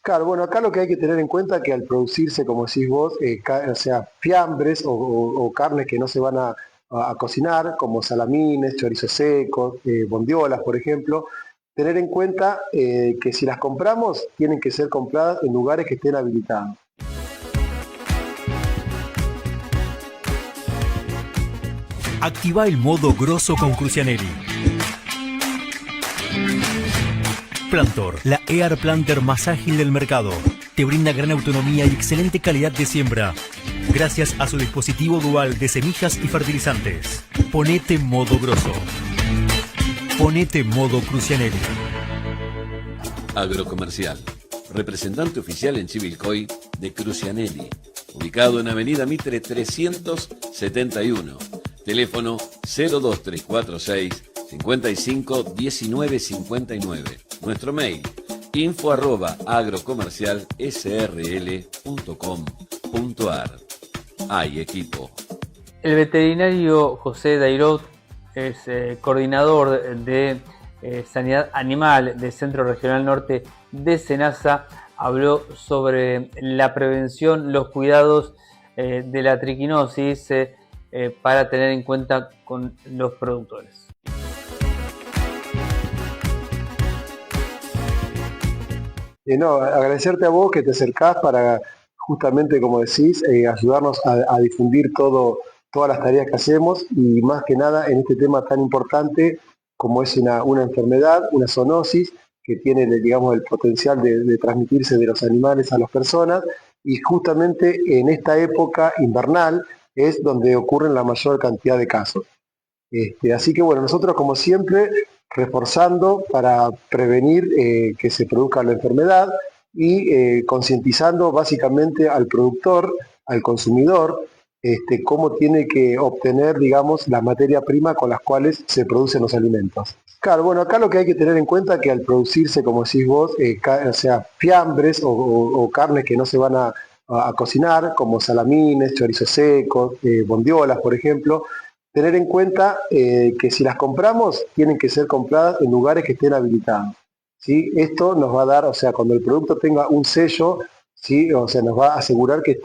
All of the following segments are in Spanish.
Claro, bueno, acá lo que hay que tener en cuenta es que al producirse, como decís vos, o sea, fiambres o carnes que no se van a cocinar, como salamines, chorizos secos, bondiolas, por ejemplo, tener en cuenta que si las compramos, tienen que ser compradas en lugares que estén habilitados. Activa el modo grosso con Crucianelli. Plantor, la Air Planter más ágil del mercado. Te brinda gran autonomía y excelente calidad de siembra, gracias a su dispositivo dual de semillas y fertilizantes. Ponete modo grosso. Ponete modo Crucianelli. Agrocomercial, representante oficial en Chivilcoy de Crucianelli, ubicado en Avenida Mitre 371, teléfono 02346 55 19 59. Nuestro mail info@agrocomercialsrl.com.ar. Hay equipo. El veterinario José Dairot es coordinador de Sanidad Animal del Centro Regional Norte de Senasa. Habló sobre la prevención, los cuidados de la triquinosis para tener en cuenta con los productores. No, agradecerte a vos que te acercás para justamente, como decís, ayudarnos a difundir todas las tareas que hacemos y más que nada en este tema tan importante como es una enfermedad, una zoonosis, que tiene, digamos, el potencial de transmitirse de los animales a las personas y justamente en esta época invernal es donde ocurren la mayor cantidad de casos. Así que bueno, nosotros como siempre reforzando para prevenir que se produzca la enfermedad y concientizando básicamente al productor, al consumidor, cómo tiene que obtener, digamos, la materia prima con las cuales se producen los alimentos. Claro, bueno, acá lo que hay que tener en cuenta es que al producirse, como decís vos, o sea, fiambres o carnes que no se van a cocinar, como salamines, chorizos secos, bondiolas, por ejemplo, tener en cuenta que si las compramos, tienen que ser compradas en lugares que estén habilitados. ¿Sí? Esto nos va a dar, o sea, cuando el producto tenga un sello, ¿sí? O sea, nos va a asegurar que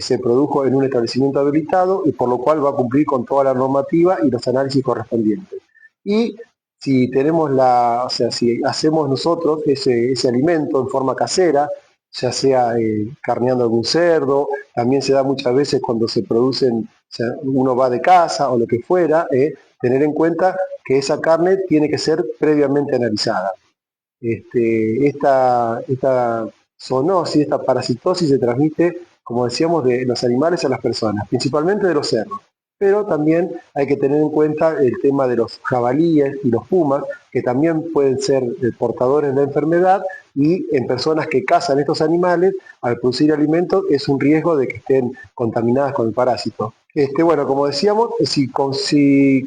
se produjo en un establecimiento habilitado y por lo cual va a cumplir con toda la normativa y los análisis correspondientes. Y si tenemos o sea, si hacemos nosotros ese alimento en forma casera, ya sea carneando algún cerdo, también se da muchas veces cuando se producen, o sea, uno va de casa o lo que fuera, tener en cuenta que esa carne tiene que ser previamente analizada. Esta zoonosis, esta parasitosis se transmite, como decíamos, de los animales a las personas, principalmente de los cerdos. Pero también hay que tener en cuenta el tema de los jabalíes y los pumas, que también pueden ser portadores de la enfermedad y en personas que cazan estos animales, al producir alimentos, es un riesgo de que estén contaminadas con el parásito. Bueno, como decíamos, si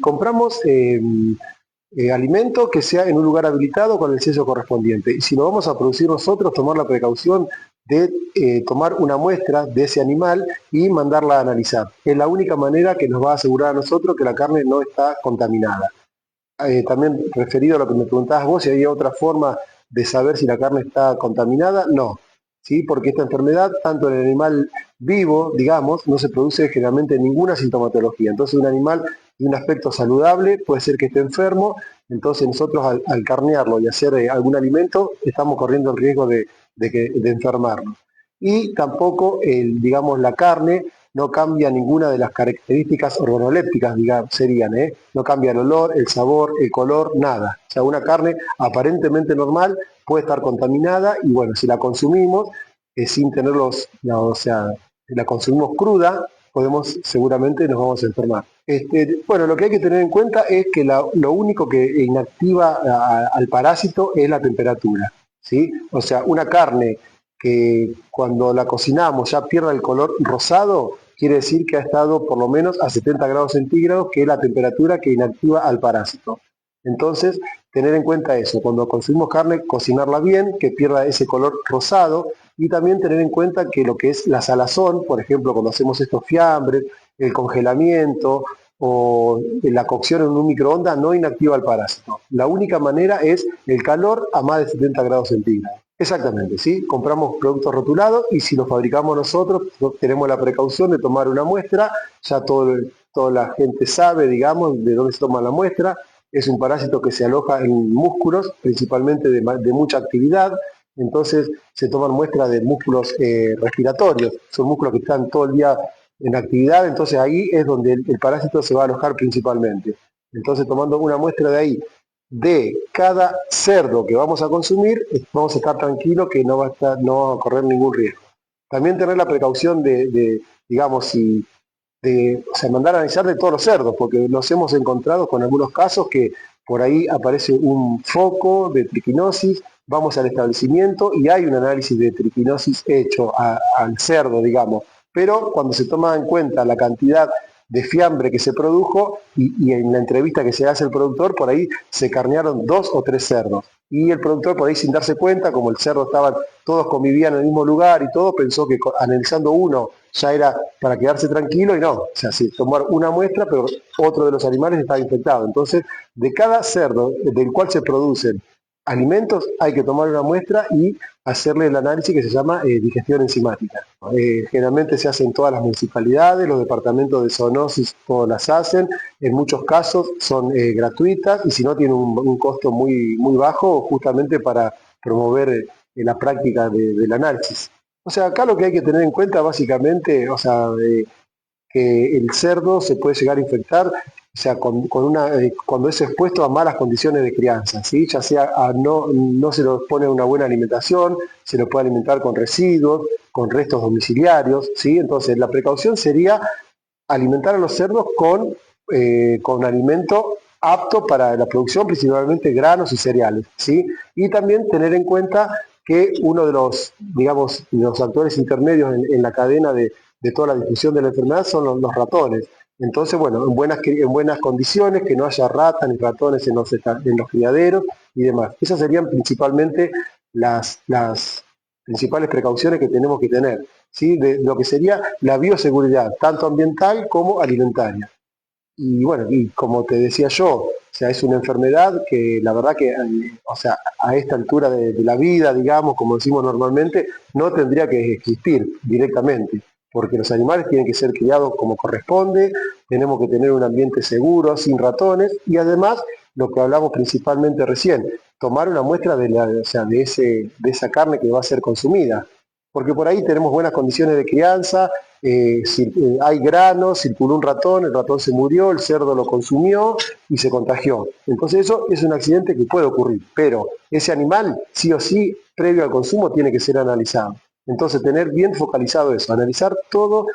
compramos alimento que sea en un lugar habilitado con el sello correspondiente. Y si lo vamos a producir nosotros, tomar la precaución de tomar una muestra de ese animal y mandarla a analizar. Es la única manera que nos va a asegurar a nosotros que la carne no está contaminada. También referido a lo que me preguntabas vos, si había otra forma de saber si la carne está contaminada, no. ¿Sí? Porque esta enfermedad, tanto en el animal vivo, digamos, no se produce generalmente ninguna sintomatología. Entonces un animal de un aspecto saludable puede ser que esté enfermo, entonces nosotros al carnearlo y hacer algún alimento estamos corriendo el riesgo de enfermarnos. Y tampoco, digamos, la carne no cambia ninguna de las características organolépticas, digamos, serían, no cambia el olor, el sabor, el color, nada. O sea, una carne aparentemente normal puede estar contaminada y bueno, si la consumimos sin tener o sea, si la consumimos cruda, seguramente nos vamos a enfermar. Bueno, lo que hay que tener en cuenta es que lo único que inactiva al parásito es la temperatura, ¿sí? O sea, una carne que cuando la cocinamos ya pierda el color rosado, quiere decir que ha estado por lo menos a 70 grados centígrados, que es la temperatura que inactiva al parásito. Entonces, tener en cuenta eso, cuando consumimos carne, cocinarla bien, que pierda ese color rosado, y también tener en cuenta que lo que es la salazón, por ejemplo, cuando hacemos estos fiambres, el congelamiento o la cocción en un microondas no inactiva al parásito. La única manera es el calor a más de 70 grados centígrados. Exactamente, ¿sí? Compramos productos rotulados y si los fabricamos nosotros, tenemos la precaución de tomar una muestra, ya toda la gente sabe, digamos, de dónde se toma la muestra. Es un parásito que se aloja en músculos, principalmente de mucha actividad, entonces se toman muestras de músculos respiratorios, son músculos que están todo el día en actividad, entonces ahí es donde el parásito se va a alojar principalmente. Entonces tomando una muestra de ahí, de cada cerdo que vamos a consumir, vamos a estar tranquilos que no va a correr ningún riesgo. También tener la precaución digamos, mandar a analizar de todos los cerdos, porque nos hemos encontrado con algunos casos que por ahí aparece un foco de triquinosis, vamos al establecimiento y hay un análisis de triquinosis hecho al cerdo, digamos, pero cuando se toma en cuenta la cantidad de fiambre que se produjo y en la entrevista que se hace el productor, por ahí se carnearon 2 o 3 cerdos. Y el productor por ahí sin darse cuenta, como el cerdo estaban, todos convivían en el mismo lugar y todo, pensó que analizando uno ya era para quedarse tranquilo y no. O sea, sí, tomar una muestra, pero otro de los animales estaba infectado. Entonces, de cada cerdo del cual se producen alimentos, hay que tomar una muestra y hacerle el análisis que se llama digestión enzimática. Generalmente se hace en todas las municipalidades, los departamentos de zoonosis todos las hacen, en muchos casos son gratuitas y si no tienen un costo muy, muy bajo justamente para promover la práctica del análisis. O sea, acá lo que hay que tener en cuenta básicamente, o sea, que el cerdo se puede llegar a infectar, o sea, cuando es expuesto a malas condiciones de crianza, ¿sí? Ya sea no se lo pone una buena alimentación, se lo puede alimentar con residuos, con restos domiciliarios, ¿sí? Entonces la precaución sería alimentar a los cerdos con alimento apto para la producción, principalmente granos y cereales, ¿sí? Y también tener en cuenta que uno de los, digamos, los actores intermedios en la cadena de toda la difusión de la enfermedad son los ratones. Entonces, bueno, en buenas condiciones, que no haya ratas ni ratones en los criaderos y demás. Esas serían principalmente las principales precauciones que tenemos que tener, ¿sí? De lo que sería la bioseguridad, tanto ambiental como alimentaria. Y bueno, y como te decía yo, o sea, es una enfermedad que la verdad que, o sea, a esta altura de la vida, digamos, como decimos normalmente, no tendría que existir directamente, porque los animales tienen que ser criados como corresponde, tenemos que tener un ambiente seguro, sin ratones, y además, lo que hablamos principalmente recién, tomar una muestra de esa carne que va a ser consumida, porque por ahí tenemos buenas condiciones de crianza, hay granos, circuló un ratón, el ratón se murió, el cerdo lo consumió y se contagió. Entonces eso es un accidente que puede ocurrir, pero ese animal sí o sí, previo al consumo, tiene que ser analizado. Entonces tener bien focalizado eso, analizar todo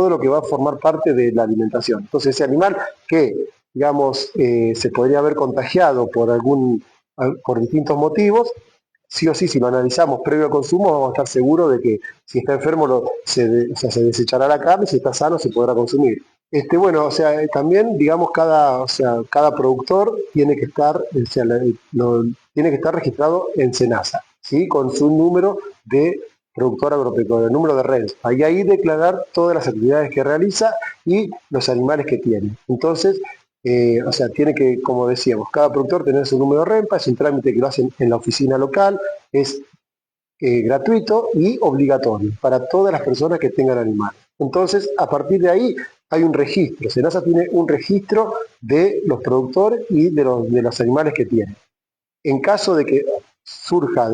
lo que va a formar parte de la alimentación. Entonces ese animal que, digamos, se podría haber contagiado por distintos motivos, sí o sí, si lo analizamos previo al consumo, vamos a estar seguros de que si está enfermo se desechará la carne, si está sano se podrá consumir. Bueno, o sea, también, digamos, cada productor tiene que estar, tiene que estar registrado en SENASA, ¿sí? Con su número de productor agropecuario, el número de RENS. Ahí declarar todas las actividades que realiza y los animales que tiene. Entonces, o sea, tiene que, como decíamos, cada productor tener su número de RENPA, es un trámite que lo hacen en la oficina local, es gratuito y obligatorio para todas las personas que tengan animales. Entonces, a partir de ahí hay un registro. SENASA tiene un registro de los productores y de los animales que tienen. En caso de que surja,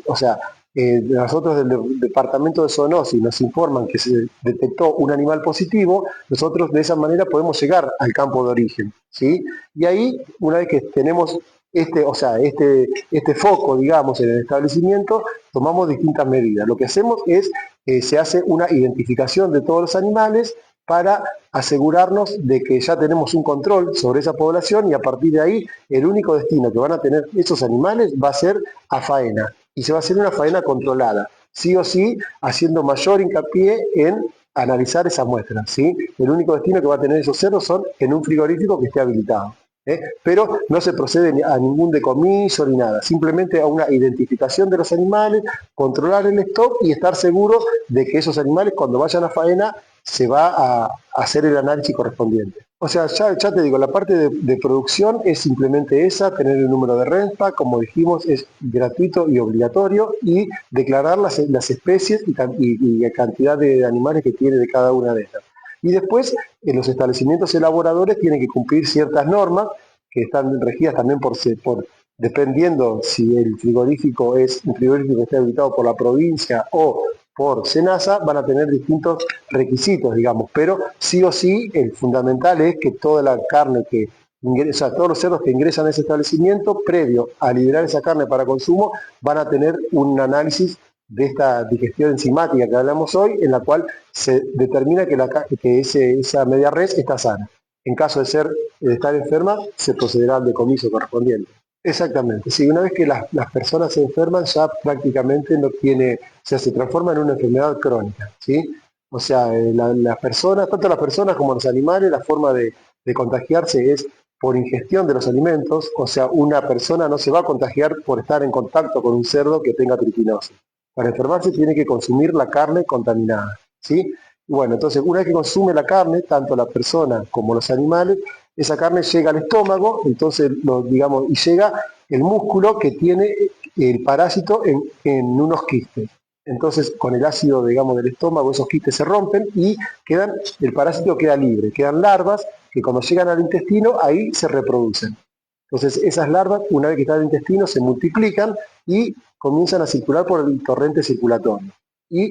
o sea, nosotros del departamento de zoonosis nos informan que se detectó un animal positivo, nosotros de esa manera podemos llegar al campo de origen, ¿sí? Y ahí, una vez que tenemos este foco, digamos, en el establecimiento, tomamos distintas medidas. Lo que hacemos es, se hace una identificación de todos los animales para asegurarnos de que ya tenemos un control sobre esa población y a partir de ahí el único destino que van a tener esos animales va a ser a faena. Y se va a hacer una faena controlada, sí o sí, haciendo mayor hincapié en analizar esas muestras, ¿sí? El único destino que va a tener esos cerdos son en un frigorífico que esté habilitado. Pero no se procede a ningún decomiso ni nada, simplemente a una identificación de los animales, controlar el stock y estar seguro de que esos animales cuando vayan a faena se va a hacer el análisis correspondiente. O sea, ya te digo, la parte de producción es simplemente esa, tener el número de RENFA, como dijimos, es gratuito y obligatorio, y declarar las especies y la cantidad de animales que tiene de cada una de estas. Y después, en los establecimientos elaboradores tienen que cumplir ciertas normas que están regidas también dependiendo si el frigorífico es un frigorífico que está habilitado por la provincia o por SENASA, van a tener distintos requisitos, digamos, pero sí o sí el fundamental es que toda la carne que ingresa, o sea, todos los cerdos que ingresan a ese establecimiento, previo a liberar esa carne para consumo, van a tener un análisis de esta digestión enzimática que hablamos hoy, en la cual se determina que esa media res está sana. En caso de estar enferma, se procederá al decomiso correspondiente. Exactamente, sí, una vez que las personas se enferman ya prácticamente no tiene, o sea, se transforma en una enfermedad crónica, ¿sí? O sea, las personas, tanto las personas como los animales, la forma de contagiarse es por ingestión de los alimentos, o sea, una persona no se va a contagiar por estar en contacto con un cerdo que tenga triquinosis. Para enfermarse tiene que consumir la carne contaminada, ¿sí? Y bueno, entonces una vez que consume la carne, tanto la persona como los animales, esa carne llega al estómago, entonces, digamos, y llega el músculo que tiene el parásito en unos quistes. Entonces, con el ácido, digamos, del estómago, esos quistes se rompen y el parásito queda libre. Quedan larvas que cuando llegan al intestino, ahí se reproducen. Entonces, esas larvas, una vez que están en el intestino, se multiplican y comienzan a circular por el torrente circulatorio. Y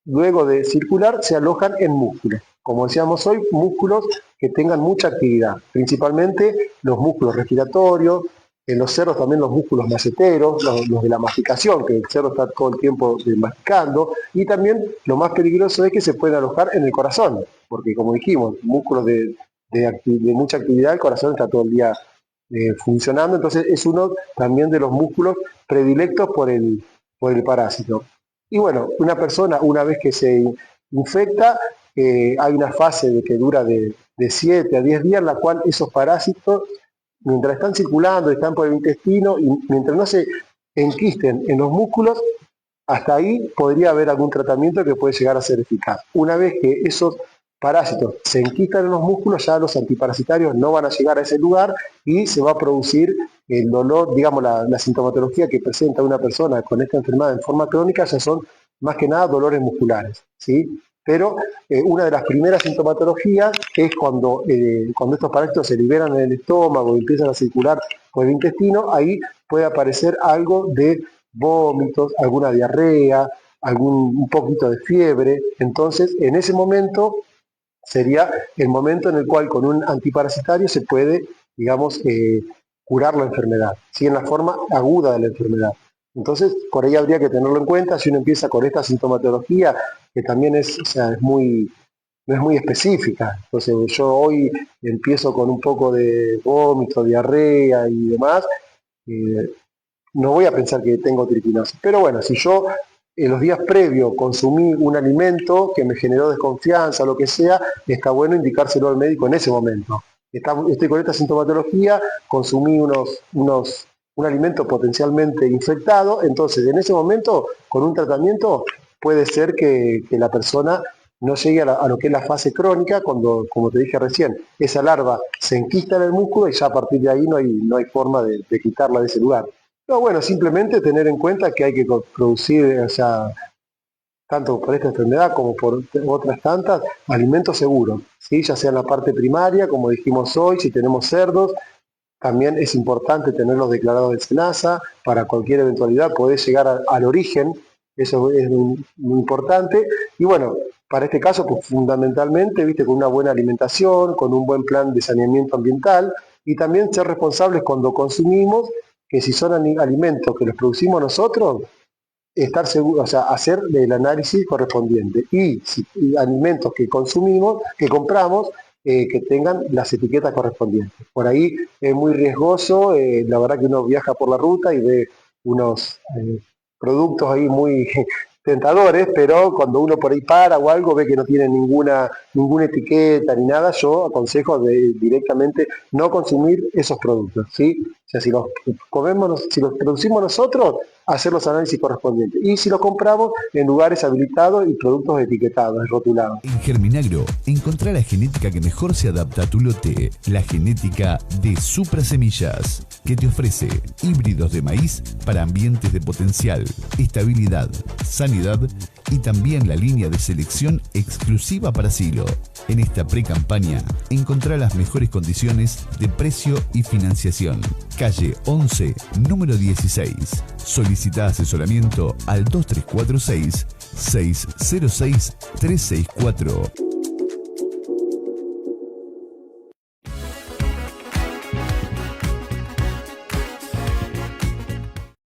luego de circular, se alojan en músculos. Como decíamos hoy, músculos que tengan mucha actividad, principalmente los músculos respiratorios, en los cerdos también los músculos maceteros, los de la masticación, que el cerdo está todo el tiempo masticando, y también lo más peligroso es que se pueden alojar en el corazón, porque como dijimos, músculos de mucha actividad, el corazón está todo el día funcionando, entonces es uno también de los músculos predilectos por el parásito. Y bueno, una persona una vez que se infecta, hay una fase que dura de 7 a 10 días en la cual esos parásitos, mientras están circulando, están por el intestino y mientras no se enquisten en los músculos, hasta ahí podría haber algún tratamiento que puede llegar a ser eficaz. Una vez que esos parásitos se enquistan en los músculos, ya los antiparasitarios no van a llegar a ese lugar y se va a producir el dolor, digamos, la sintomatología que presenta una persona con esta enfermedad en forma crónica ya son más que nada dolores musculares, ¿sí? Pero una de las primeras sintomatologías es cuando estos parásitos se liberan en el estómago y empiezan a circular por el intestino, ahí puede aparecer algo de vómitos, alguna diarrea, un poquito de fiebre. Entonces, en ese momento sería el momento en el cual con un antiparasitario se puede, digamos, curar la enfermedad, ¿sí? En la forma aguda de la enfermedad. Entonces, por ahí habría que tenerlo en cuenta si uno empieza con esta sintomatología, que también no es muy específica. Entonces, yo hoy empiezo con un poco de vómito, diarrea y demás, no voy a pensar que tengo triquinosis. Pero bueno, si yo en los días previos consumí un alimento que me generó desconfianza, lo que sea, está bueno indicárselo al médico en ese momento. Estoy con esta sintomatología, consumí un alimento potencialmente infectado, entonces en ese momento, con un tratamiento, puede ser que la persona no llegue a lo que es la fase crónica, cuando, como te dije recién, esa larva se enquista en el músculo y ya a partir de ahí no hay forma de quitarla de ese lugar. No, bueno, simplemente tener en cuenta que hay que producir, o sea, tanto por esta enfermedad como por otras tantas, alimentos seguros, ¿sí? Ya sea en la parte primaria, como dijimos hoy, si tenemos cerdos, también es importante tenerlos declarados en SENASA, para cualquier eventualidad poder llegar al origen, eso es muy importante, y bueno, para este caso, pues fundamentalmente, viste, con una buena alimentación, con un buen plan de saneamiento ambiental, y también ser responsables cuando consumimos, que si son alimentos que los producimos nosotros, estar seguro, o sea, hacer el análisis correspondiente. Y alimentos que consumimos, que compramos, que tengan las etiquetas correspondientes. Por ahí es muy riesgoso, la verdad que uno viaja por la ruta y ve unos productos ahí muy tentadores, pero cuando uno por ahí para o algo ve que no tiene ninguna etiqueta ni nada, yo aconsejo directamente no consumir esos productos, ¿sí? O sea, si los producimos nosotros, hacer los análisis correspondientes. Y si los compramos en lugares habilitados y productos etiquetados, rotulados. En Germinagro, encontrá la genética que mejor se adapta a tu lote, la genética de Supra Semillas, que te ofrece híbridos de maíz para ambientes de potencial, estabilidad, sanidad y también la línea de selección exclusiva para silo. En esta pre-campaña, encontrá las mejores condiciones de precio y financiación. Calle 11, número 16. Solicita asesoramiento al 2346 606 364.